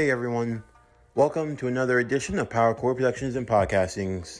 Hey everyone, welcome to another edition of Power Core Productions and Podcastings.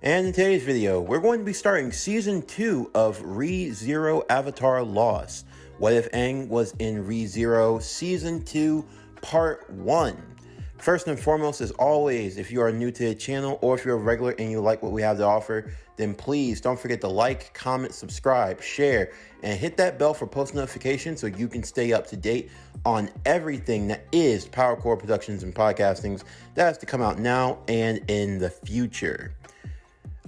And in today's video, we're going to be starting Season 2 of ReZero Avatar Lost. What if Aang was in ReZero Season 2 Part 1? First and foremost, as always, if you are new to the channel or if you're a regular and you like what we have to offer, then please don't forget to like, comment, subscribe, share, and hit that bell for post notifications so you can stay up to date on everything that is Power Core Productions and Podcastings that has to come out now and in the future.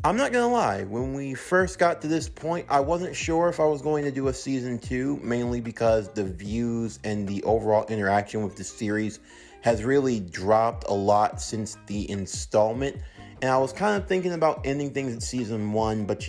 I'm not gonna lie, when we first got to this point, I wasn't sure if I was going to do a season 2, mainly because the views and the overall interaction with the series has really dropped a lot since the installment. And I was kind of thinking about ending things at season 1, but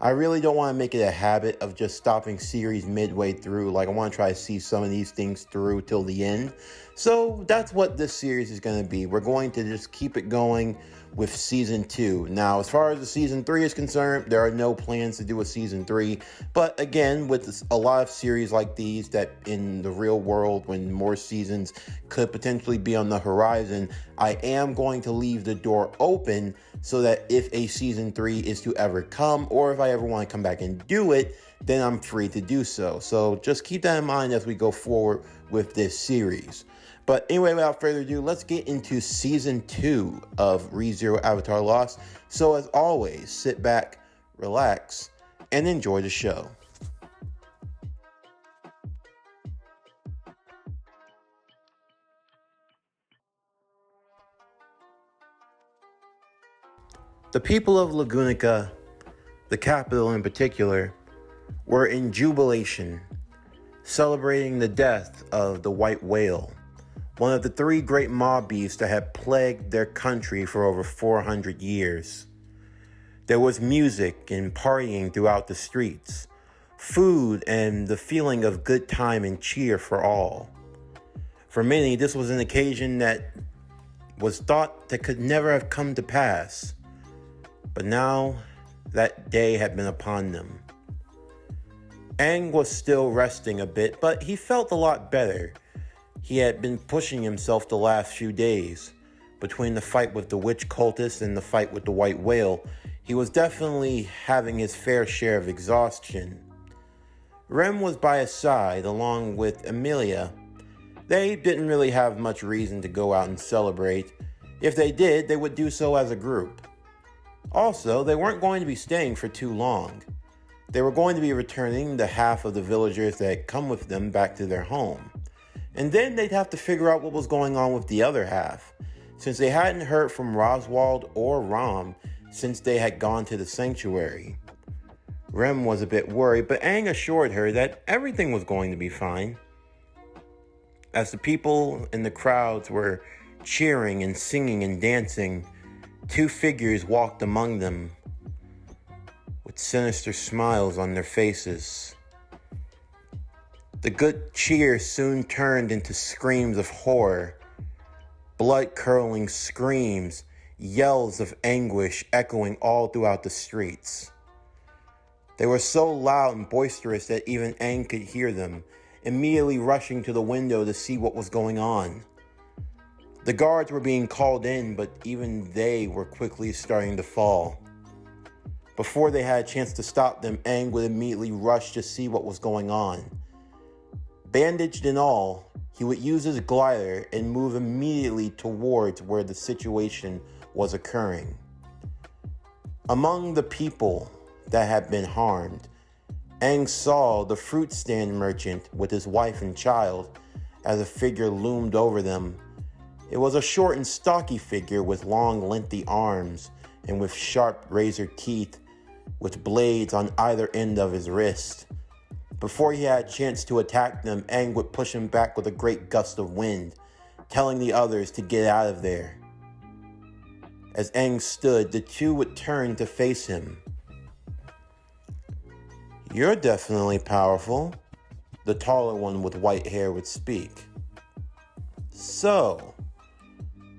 I really don't want to make it a habit of just stopping series midway through. Like, I want to try to see some of these things through till the end. So that's what this series is going to be. We're going to just keep it going with season 2. Now, as far as the season 3 is concerned, there are no plans to do a season 3. But again, with a lot of series like these that in the real world, when more seasons could potentially be on the horizon, I am going to leave the door open so that if a season 3 is to ever come, or if I ever want to come back and do it, then I'm free to do so. So just keep that in mind as we go forward with this series. But anyway, without further ado, let's get into Season 2 of ReZero Avatar Lost. So as always, sit back, relax, and enjoy the show. The people of Lagunica, the capital in particular, were in jubilation, celebrating the death of the white whale, one of the 3 great mob beasts that had plagued their country for over 400 years. There was music and partying throughout the streets, food and the feeling of good time and cheer for all. For many, this was an occasion that was thought that could never have come to pass. But now, that day had been upon them. Aang was still resting a bit, but he felt a lot better. He had been pushing himself the last few days. Between the fight with the witch cultist and the fight with the white whale, he was definitely having his fair share of exhaustion. Rem was by his side, along with Emilia. They didn't really have much reason to go out and celebrate. If they did, they would do so as a group. Also, they weren't going to be staying for too long. They were going to be returning the half of the villagers that had come with them back to their home. And then they'd have to figure out what was going on with the other half, since they hadn't heard from Roswald or Ram since they had gone to the sanctuary. Rem was a bit worried, but Aang assured her that everything was going to be fine. As the people in the crowds were cheering and singing and dancing, 2 figures walked among them with sinister smiles on their faces. The good cheer soon turned into screams of horror, blood-curdling screams, yells of anguish echoing all throughout the streets. They were so loud and boisterous that even Aang could hear them, immediately rushing to the window to see what was going on. The guards were being called in, but even they were quickly starting to fall. Before they had a chance to stop them, Aang would immediately rush to see what was going on. Bandaged and all, he would use his glider and move immediately towards where the situation was occurring. Among the people that had been harmed, Aang saw the fruit stand merchant with his wife and child as a figure loomed over them. It was a short and stocky figure with long, lengthy arms and with sharp razor teeth with blades on either end of his wrist. Before he had a chance to attack them, Aang would push him back with a great gust of wind, telling the others to get out of there. As Aang stood, the 2 would turn to face him. "You're definitely powerful," the taller one with white hair would speak. "So,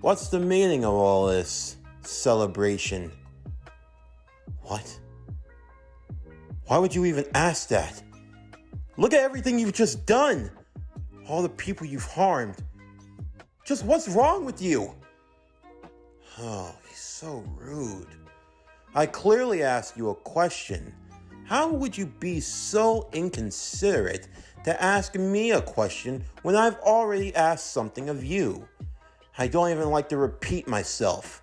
what's the meaning of all this celebration?" "What? Why would you even ask that? Look at everything you've just done! All the people you've harmed. Just what's wrong with you? Oh, he's so rude. I clearly asked you a question. How would you be so inconsiderate to ask me a question when I've already asked something of you? I don't even like to repeat myself.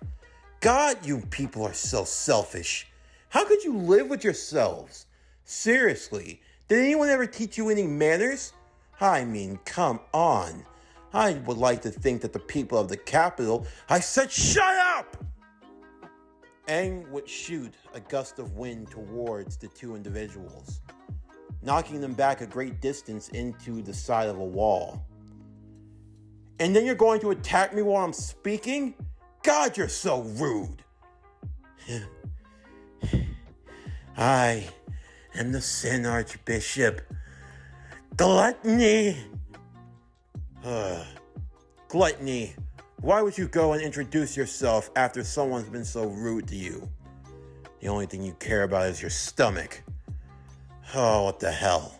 God, you people are so selfish. How could you live with yourselves? Seriously, did anyone ever teach you any manners? I mean, come on. I would like to think that the people of the capital... I said shut up! Aang would shoot a gust of wind towards the two individuals, knocking them back a great distance into the side of a wall. And then you're going to attack me while I'm speaking? God, you're so rude. I am the Sin Archbishop. Gluttony. Gluttony. Why would you go and introduce yourself after someone's been so rude to you? The only thing you care about is your stomach. Oh, what the hell.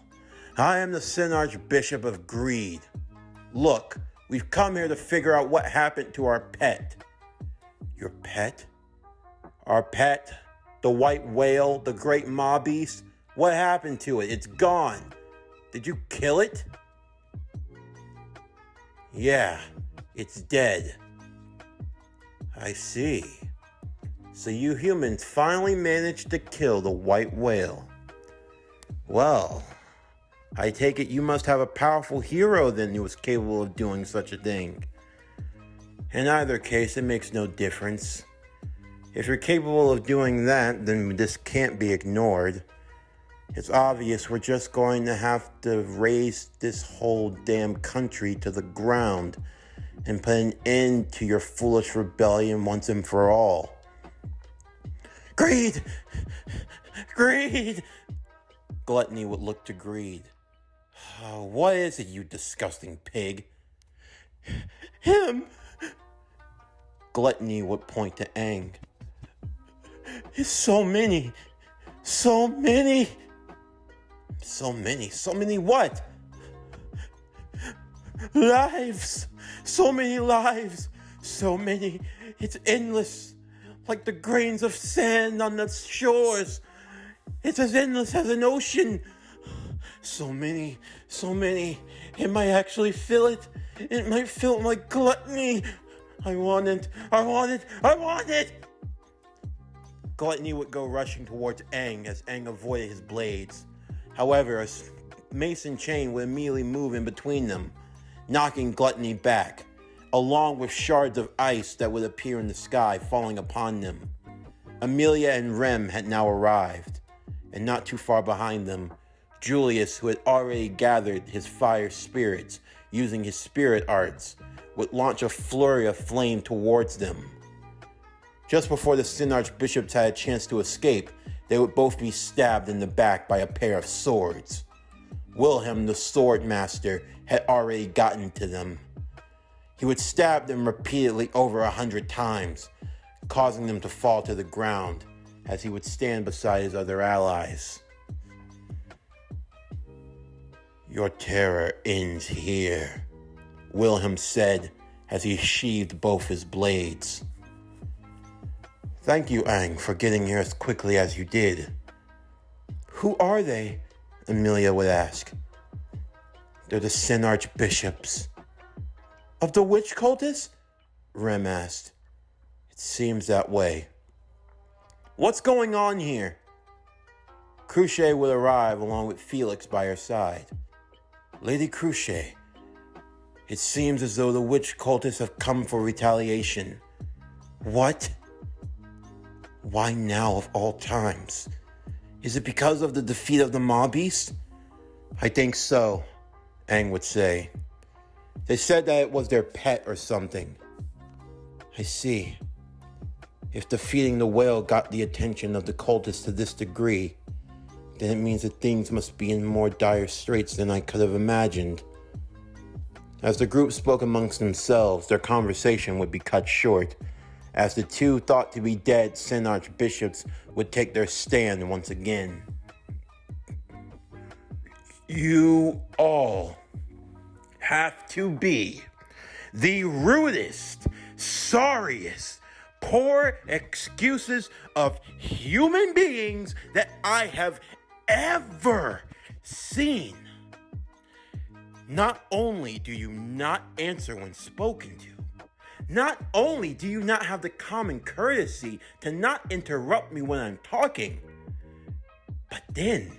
I am the Sin Archbishop of Greed. Look, we've come here to figure out what happened to our pet. Your pet? Our pet? The white whale, the great maw beast? What happened to it? It's gone. Did you kill it? Yeah, it's dead. I see. So you humans finally managed to kill the white whale. Well, I take it you must have a powerful hero then who was capable of doing such a thing. In either case, it makes no difference. If you're capable of doing that, then this can't be ignored. It's obvious we're just going to have to raze this whole damn country to the ground and put an end to your foolish rebellion once and for all. Greed! Greed! Gluttony would look to Greed. Oh, what is it, you disgusting pig? Him! Gluttony would point to Aang. It's so many. So many. So many what? Lives. So many lives. So many. It's endless. Like the grains of sand on the shores. It's as endless as an ocean. So many. It might actually fill it. It might fill my gluttony. I want it. Gluttony would go rushing towards Aang as Aang avoided his blades. However, a mason chain would immediately move in between them, knocking Gluttony back, along with shards of ice that would appear in the sky falling upon them. Amelia and Rem had now arrived, and not too far behind them, Julius, who had already gathered his fire spirits using his spirit arts, would launch a flurry of flame towards them. Just before the Sin Archbishops had a chance to escape, they would both be stabbed in the back by a pair of swords. Wilhelm, the sword master, had already gotten to them. He would stab them repeatedly over 100 times, causing them to fall to the ground as he would stand beside his other allies. Your terror ends here, Wilhelm said as he sheathed both his blades. Thank you, Aang, for getting here as quickly as you did. Who are they? Amelia would ask. They're the Sin Archbishops. Of the witch cultists? Rem asked. It seems that way. What's going on here? Cruce would arrive along with Felix by her side. Lady Cruce, it seems as though the witch cultists have come for retaliation. What? Why now of all times? Is it because of the defeat of the maw beast? I think so, Aang would say. They said that it was their pet or something. I see. If defeating the whale got the attention of the cultists to this degree, then it means that things must be in more dire straits than I could have imagined. As the group spoke amongst themselves, their conversation would be cut short, as the two thought to be dead Sin Archbishops would take their stand once again. You all have to be the rudest, sorriest, poor excuses of human beings that I have ever seen. Not only do you not answer when spoken to, not only do you not have the common courtesy to not interrupt me when I'm talking, but then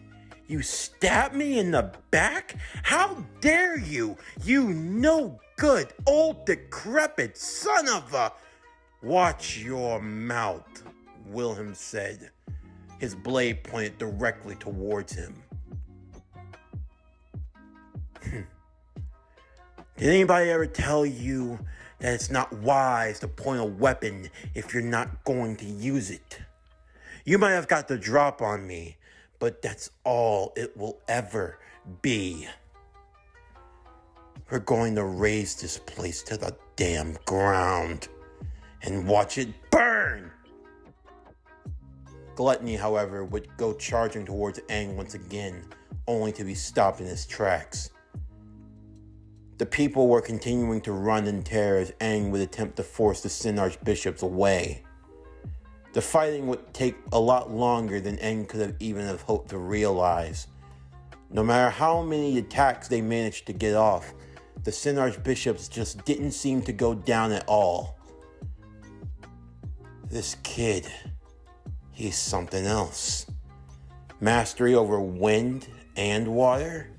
you stab me in the back? How dare you, you no good, old decrepit son of a... Watch your mouth, Wilhelm said, his blade pointed directly towards him. Did anybody ever tell you that it's not wise to point a weapon if you're not going to use it? You might have got the drop on me, but that's all it will ever be. We're going to raise this place to the damn ground and watch it burn. Gluttony, however, would go charging towards Aang once again, only to be stopped in his tracks. The people were continuing to run in terror as Aang would attempt to force the Sin Archbishops away. The fighting would take a lot longer than Aang could have even have hoped to realize. No matter how many attacks they managed to get off, the Sin Archbishops just didn't seem to go down at all. This kid, he's something else. Mastery over wind and water?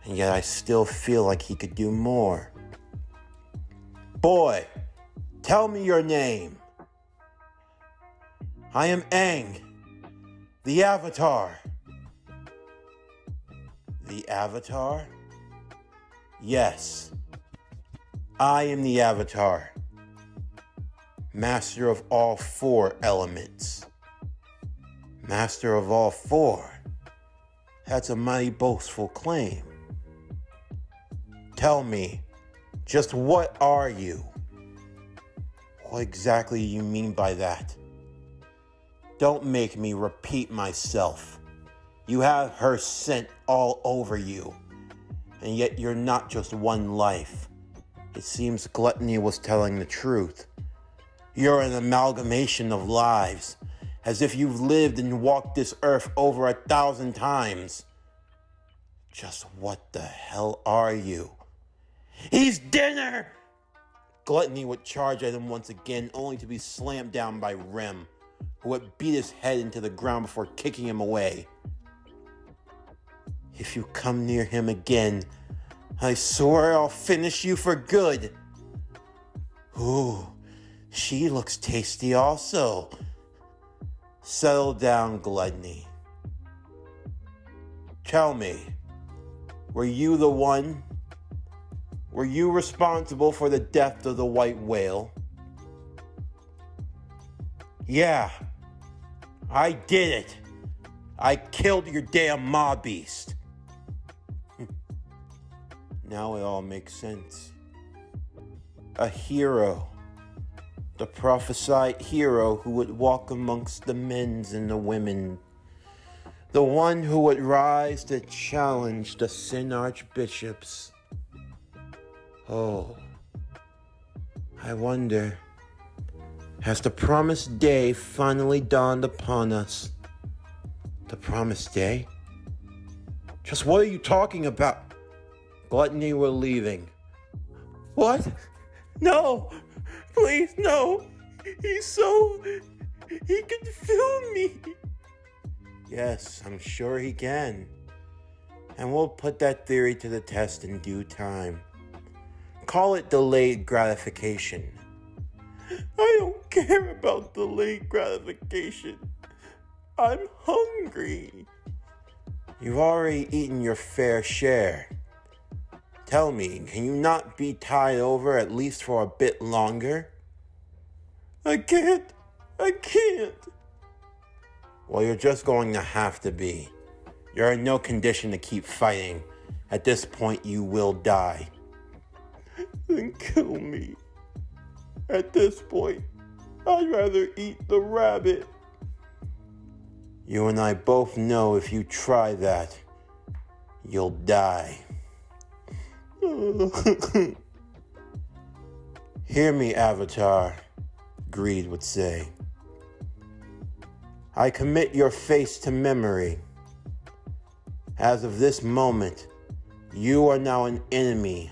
And yet I still feel like he could do more. Boy, tell me your name. I am Aang, the Avatar. The Avatar? Yes, I am the Avatar. Master of all 4 elements. Master of all 4? That's a mighty boastful claim. Tell me, just what are you? What exactly do you mean by that? Don't make me repeat myself. You have her scent all over you, and yet you're not just one life. It seems Gluttony was telling the truth. You're an amalgamation of lives, as if you've lived and walked this earth over 1,000 times. Just what the hell are you? He's dinner! Gluttony would charge at him once again, only to be slammed down by Rem, who would beat his head into the ground before kicking him away. If you come near him again, I swear I'll finish you for good. Ooh, she looks tasty also. Settle down, Gluttony. Tell me, were you the one? Were you responsible for the death of the white whale? Yeah, I did it. I killed your damn maw beast. Now it all makes sense. A hero. The prophesied hero who would walk amongst the men and the women. The one who would rise to challenge the Sin Archbishops. Oh, I wonder, has the promised day finally dawned upon us? The promised day? Just what are you talking about? Gluttony, we're leaving. What? No! Please, no! He can feel me! Yes, I'm sure he can. And we'll put that theory to the test in due time. Call it delayed gratification. I don't care about delayed gratification. I'm hungry. You've already eaten your fair share. Tell me, can you not be tied over at least for a bit longer? I can't. Well, you're just going to have to be. You're in no condition to keep fighting. At this point, you will die. Then kill me. At this point, I'd rather eat the rabbit. You and I both know if you try that, you'll die. Hear me, Avatar, Greed would say. I commit your face to memory. As of this moment, you are now an enemy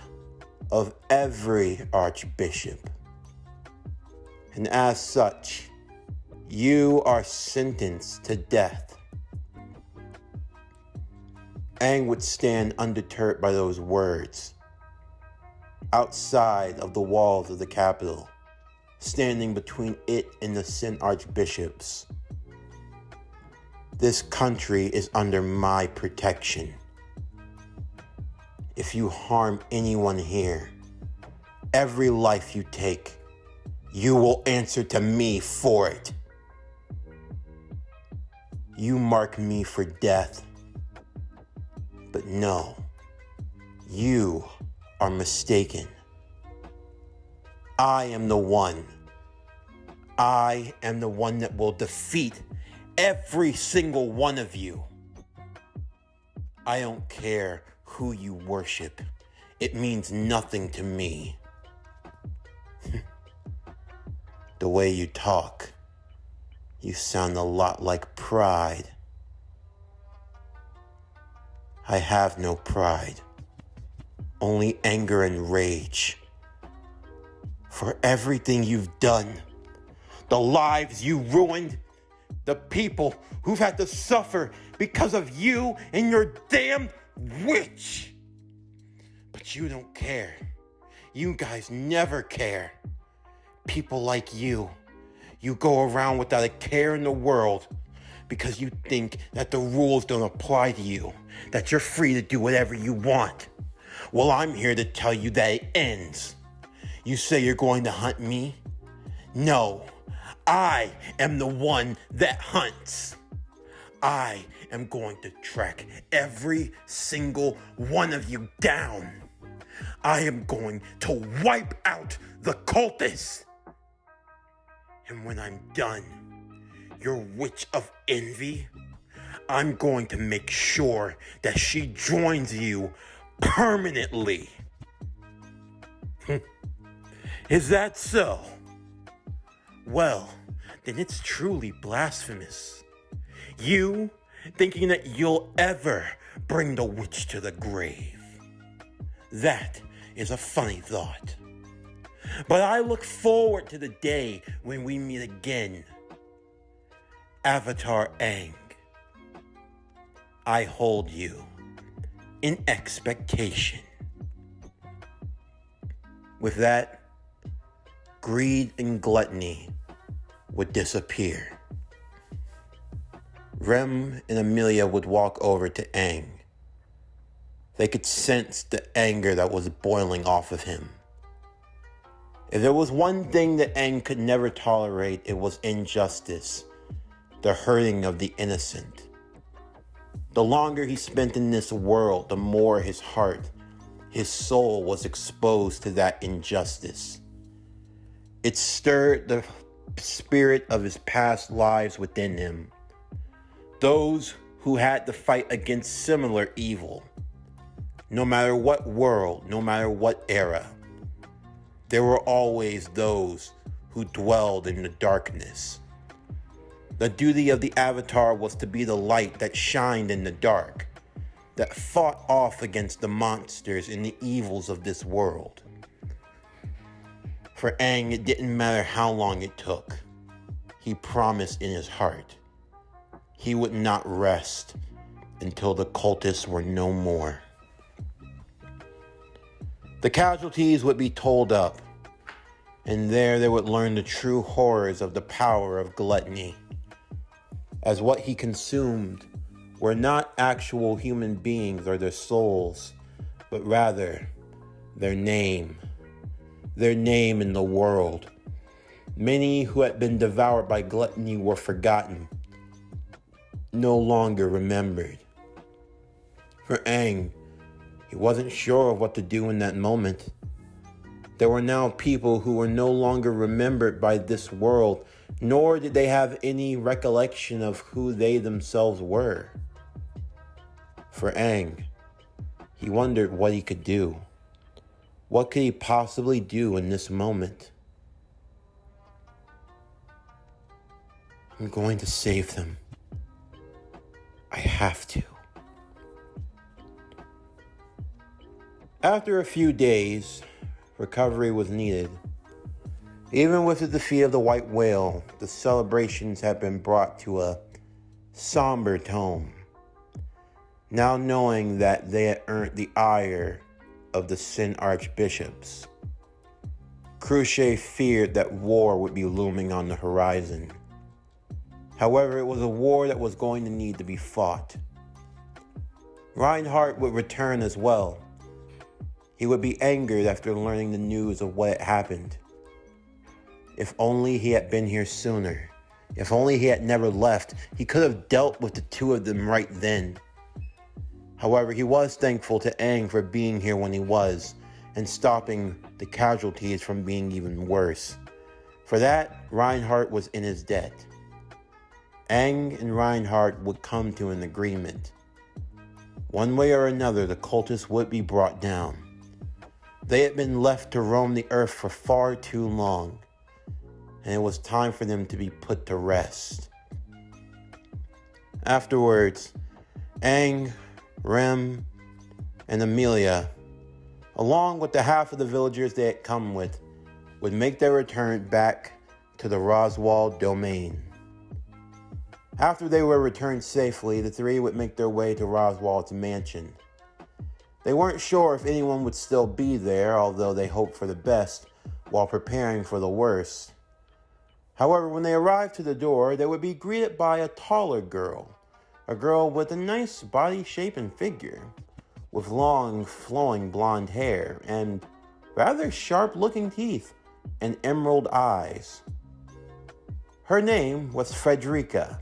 of every archbishop. And as such, you are sentenced to death. Aang would stand undeterred by those words, outside of the walls of the capital, standing between it and the Sin Archbishops. This country is under my protection. If you harm anyone here, every life you take, you will answer to me for it. You mark me for death. But no, you are mistaken. I am the one. I am the one that will defeat every single one of you. I don't care who you worship. It means nothing to me. The way you talk, you sound a lot like pride. I have no pride, only anger and rage. For everything you've done, the lives you ruined, the people who've had to suffer because of you and your damn witch. But you don't care. You guys never care. People like you go around without a care in the world because you think that the rules don't apply to you, that you're free to do whatever you want. Well, I'm here to tell you that it ends. You say you're going to hunt me? No, I am the one that hunts. I am going to track every single one of you down. I am going to wipe out the cultists. And when I'm done, your witch of envy, I'm going to make sure that she joins you permanently. Is that so? Well, then it's truly blasphemous. You thinking that you'll ever bring the witch to the grave. That is a funny thought. But I look forward to the day when we meet again. Avatar Aang, I hold you in expectation. With that, greed and gluttony would disappear. Rem and Amelia would walk over to Aang. They could sense the anger that was boiling off of him. If there was one thing that Aang could never tolerate, it was injustice, the hurting of the innocent. The longer he spent in this world, the more his heart, his soul was exposed to that injustice. It stirred the spirit of his past lives within him. Those who had to fight against similar evil. No matter what world, no matter what era, there were always those who dwelled in the darkness. The duty of the Avatar was to be the light that shined in the dark, that fought off against the monsters and the evils of this world. For Aang, it didn't matter how long it took. He promised in his heart he would not rest until the cultists were no more. The casualties would be told up, and there they would learn the true horrors of the power of gluttony, as what he consumed were not actual human beings or their souls, but rather their name in the world. Many who had been devoured by gluttony were forgotten, no longer remembered. For Aang, he wasn't sure of what to do in that moment. There were now people who were no longer remembered by this world, nor did they have any recollection of who they themselves were. For Aang, he wondered what he could do. What could he possibly do in this moment? I'm going to save them. I have to. After a few days, recovery was needed. Even with the defeat of the white whale, the celebrations had been brought to a somber tone. Now knowing that they had earned the ire of the Sin Archbishops, Cruce feared that war would be looming on the horizon. However, it was a war that was going to need to be fought. Reinhardt would return as well. He would be angered after learning the news of what had happened. If only he had been here sooner. If only he had never left, he could have dealt with the two of them right then. However, he was thankful to Aang for being here when he was, and stopping the casualties from being even worse. For that, Reinhardt was in his debt. Aang and Reinhardt would come to an agreement. One way or another, the cultists would be brought down. They had been left to roam the earth for far too long, and it was time for them to be put to rest. Afterwards, Aang, Rem, and Amelia, along with the half of the villagers they had come with, would make their return back to the Roswald domain. After they were returned safely, the three would make their way to Roswald's mansion. They weren't sure if anyone would still be there, although they hoped for the best while preparing for the worst. However, when they arrived to the door, they would be greeted by a taller girl, a girl with a nice body shape and figure, with long, flowing blonde hair and rather sharp-looking teeth and emerald eyes. Her name was Frederica.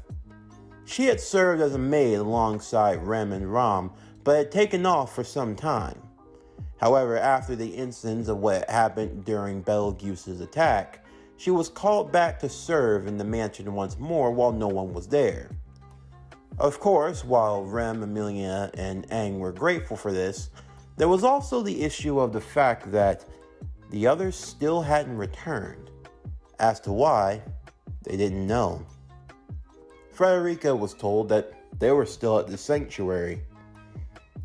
She had served as a maid alongside Rem and Ram, but had taken off for some time. However, after the incidents of what happened during Betelgeuse's attack, she was called back to serve in the mansion once more while no one was there. Of course, while Rem, Amelia, and Aang were grateful for this, there was also the issue of the fact that the others still hadn't returned. As to why, they didn't know. Frederica was told that they were still at the sanctuary,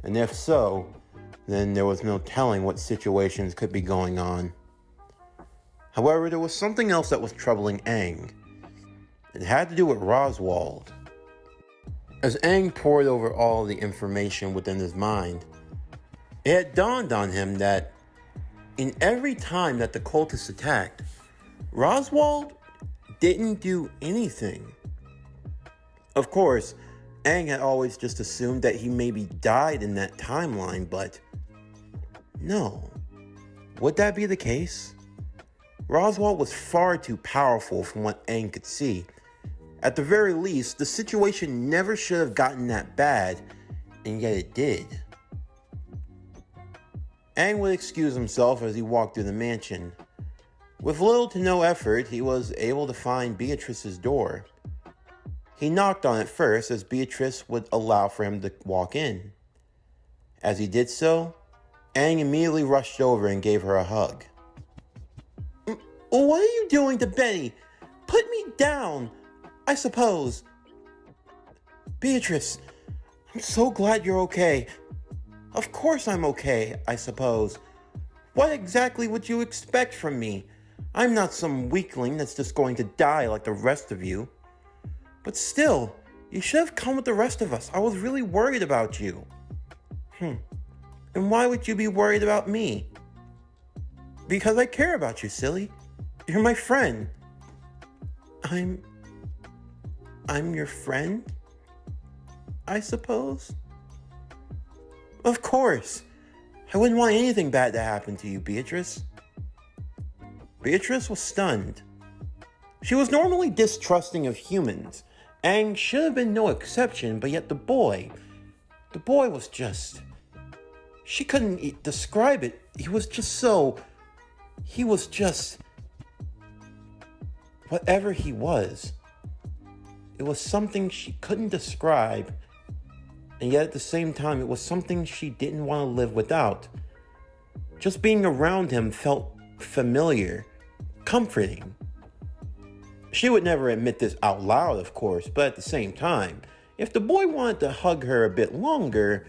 and if so, then there was no telling what situations could be going on. However, there was something else that was troubling Aang. It had to do with Roswald. As Aang pored over all the information within his mind, it had dawned on him that in every time that the cultists attacked, Roswald didn't do anything. Of course, Aang had always just assumed that he maybe died in that timeline, but no. Would that be the case? Roswald was far too powerful from what Aang could see. At the very least, the situation never should have gotten that bad, and yet it did. Aang would excuse himself as he walked through the mansion. With little to no effort, he was able to find Beatrice's door. He knocked on it first, as Beatrice would allow for him to walk in. As he did so, Aang immediately rushed over and gave her a hug. "What are you doing to Benny? Put me down, I suppose." "Beatrice, I'm so glad you're okay." "Of course I'm okay, I suppose. What exactly would you expect from me? I'm not some weakling that's just going to die like the rest of you. But still, you should have come with the rest of us. I was really worried about you." "And why would you be worried about me?" "Because I care about you, silly. You're my friend." I'm your friend, I suppose?" "Of course. I wouldn't want anything bad to happen to you, Beatrice." Beatrice was stunned. She was normally distrusting of humans. Aang should have been no exception, but yet the boy was just... She couldn't describe it. He was just... Whatever he was. It was something she couldn't describe, and yet at the same time, it was something she didn't want to live without. Just being around him felt familiar, comforting. She would never admit this out loud, of course, but at the same time, if the boy wanted to hug her a bit longer,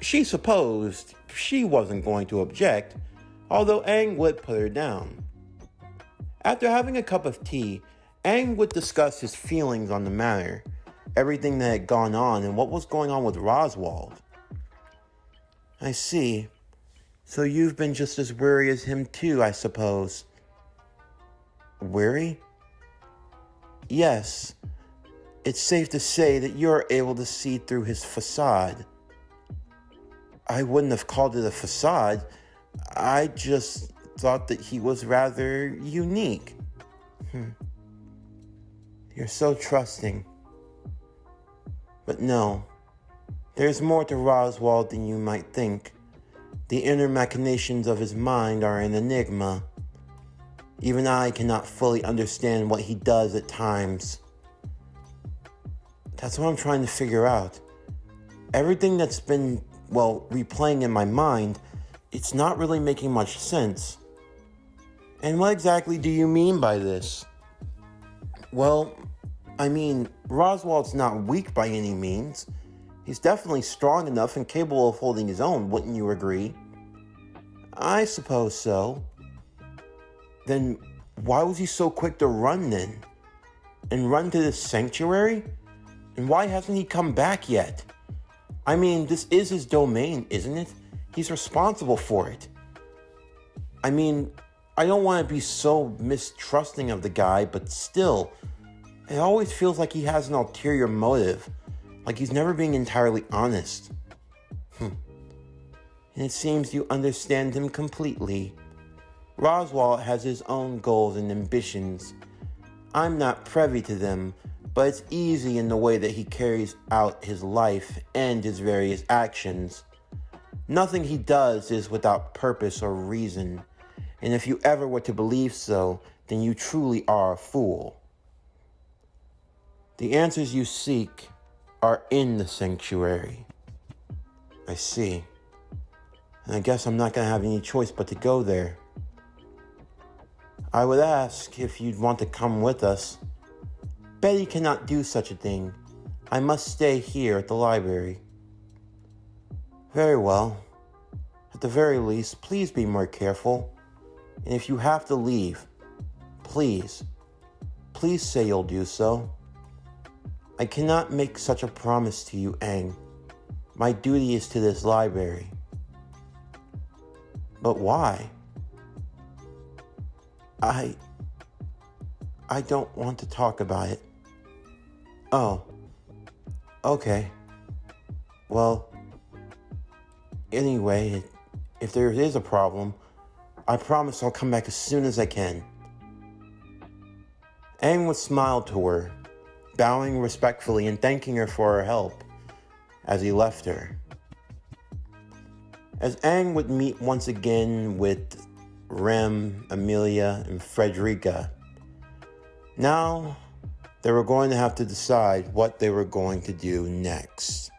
she supposed she wasn't going to object, although Aang would put her down. After having a cup of tea, Aang would discuss his feelings on the matter, everything that had gone on and what was going on with Roswald. I see. So you've been just as weary as him too, I suppose. Weary? Yes. It's safe to say that you're able to see through his facade. I wouldn't have called it a facade. I just thought that he was rather unique. You're so trusting. But no, there's more to Roswald than you might think. The inner machinations of his mind are an enigma. Even I cannot fully understand what he does at times. That's what I'm trying to figure out. Everything that's been, replaying in my mind, it's not really making much sense. And what exactly do you mean by this? Well, I mean, Roswald's not weak by any means. He's definitely strong enough and capable of holding his own, wouldn't you agree? I suppose so. Then why was he so quick to run then? And run to this sanctuary? And why hasn't he come back yet? I mean, this is his domain, isn't it? He's responsible for it. I mean, I don't want to be so mistrusting of the guy, but still, it always feels like he has an ulterior motive. Like he's never being entirely honest. And it seems you understand him completely. Roswald has his own goals and ambitions. I'm not privy to them, but it's easy in the way that he carries out his life and his various actions. Nothing he does is without purpose or reason, and if you ever were to believe so, then you truly are a fool. The answers you seek are in the sanctuary. I see. And I guess I'm not going to have any choice but to go there. I would ask if you'd want to come with us. Betty cannot do such a thing. I must stay here at the library. Very well. At the very least, please be more careful. And if you have to leave, please say you'll do so. I cannot make such a promise to you, Aang. My duty is to this library. But why? I don't want to talk about it. Oh, okay. Well, anyway, if there is a problem, I promise I'll come back as soon as I can. Aang would smile to her, bowing respectfully and thanking her for her help as he left her. As Aang would meet once again with Rem, Amelia, and Frederica, now they were going to have to decide what they were going to do next.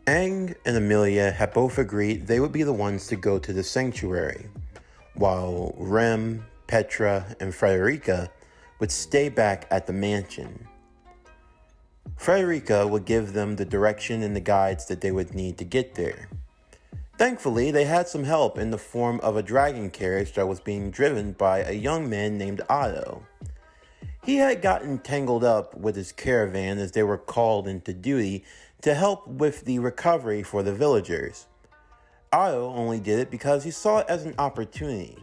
Aang and Amelia had both agreed they would be the ones to go to the sanctuary, while Rem, Petra, and Frederica would stay back at the mansion. Frederica would give them the direction and the guides that they would need to get there. Thankfully, they had some help in the form of a dragon carriage that was being driven by a young man named Otto. He had gotten tangled up with his caravan as they were called into duty to help with the recovery for the villagers. Otto only did it because he saw it as an opportunity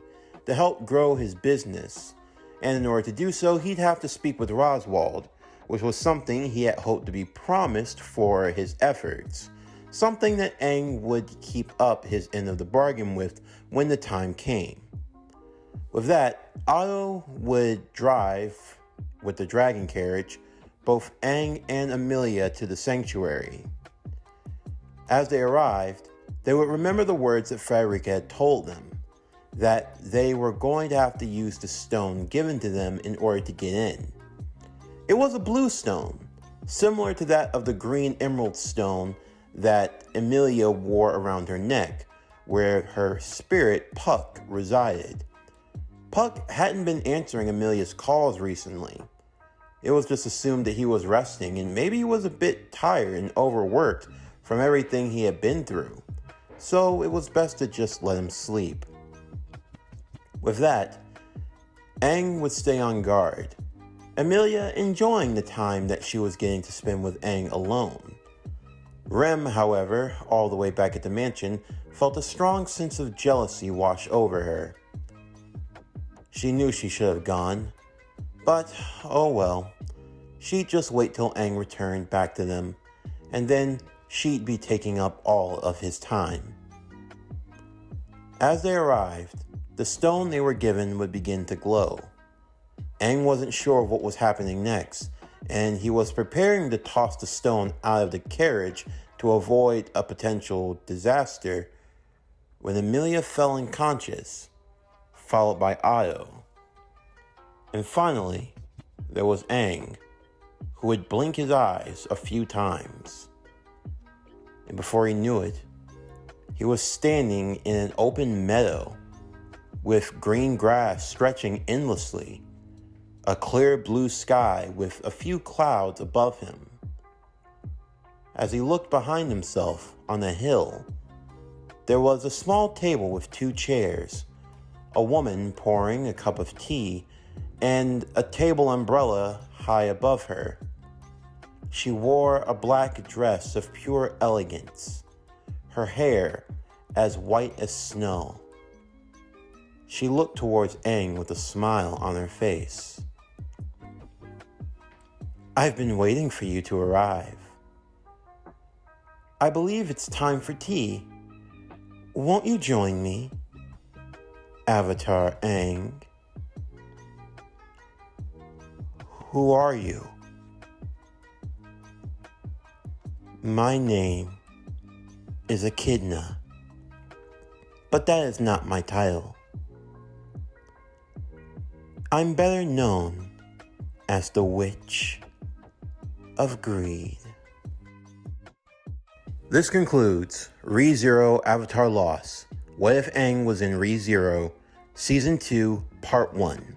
to help grow his business, and in order to do so, he'd have to speak with Roswald, which was something he had hoped to be promised for his efforts, something that Aang would keep up his end of the bargain with when the time came. With that, Otto would drive with the dragon carriage both Aang and Amelia to the sanctuary. As they arrived, they would remember the words that Frederica had told them, that they were going to have to use the stone given to them in order to get in. It was a blue stone, similar to that of the green emerald stone that Amelia wore around her neck, where her spirit, Puck, resided. Puck hadn't been answering Amelia's calls recently. It was just assumed that he was resting, and maybe he was a bit tired and overworked from everything he had been through. So it was best to just let him sleep. With that, Aang would stay on guard, Amelia enjoying the time that she was getting to spend with Aang alone. Rem, however, all the way back at the mansion, felt a strong sense of jealousy wash over her. She knew she should have gone, but oh well. She'd just wait till Aang returned back to them, and then she'd be taking up all of his time. As they arrived, the stone they were given would begin to glow. Aang wasn't sure of what was happening next, and he was preparing to toss the stone out of the carriage to avoid a potential disaster when Amelia fell unconscious, followed by Io. And finally, there was Aang, who would blink his eyes a few times. And before he knew it, he was standing in an open meadow with green grass stretching endlessly, a clear blue sky with a few clouds above him. As he looked behind himself on the hill, there was a small table with 2 chairs, a woman pouring a cup of tea, and a table umbrella high above her. She wore a black dress of pure elegance, her hair as white as snow. She looked towards Aang with a smile on her face. "I've been waiting for you to arrive. I believe it's time for tea. Won't you join me, Avatar Aang?" "Who are you?" "My name is Echidna, but that is not my title. I'm better known as the Witch of Greed." This concludes ReZero Avatar Lost. What if Aang was in ReZero Season 2, Part 1.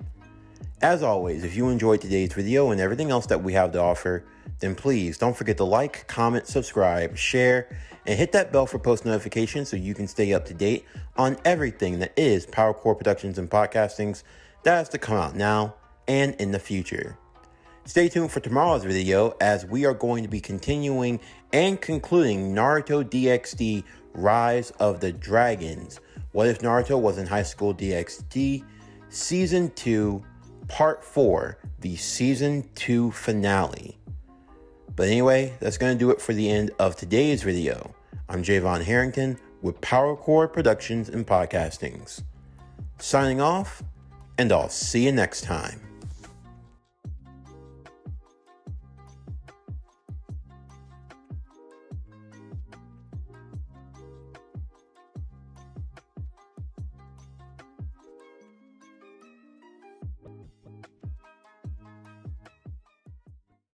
As always, if you enjoyed today's video and everything else that we have to offer, then please don't forget to like, comment, subscribe, share, and hit that bell for post notifications so you can stay up to date on everything that is PowerCore Productions and Podcastings that has to come out now and in the future. Stay tuned for tomorrow's video as we are going to be continuing and concluding Naruto DxD Rise of the Dragons. What if Naruto was in High School DxD Season 2 Part 4, the Season 2 finale. But anyway, that's going to do it for the end of today's video. I'm Javon Harrington with PowerCore Productions and Podcastings. Signing off, and I'll see you next time.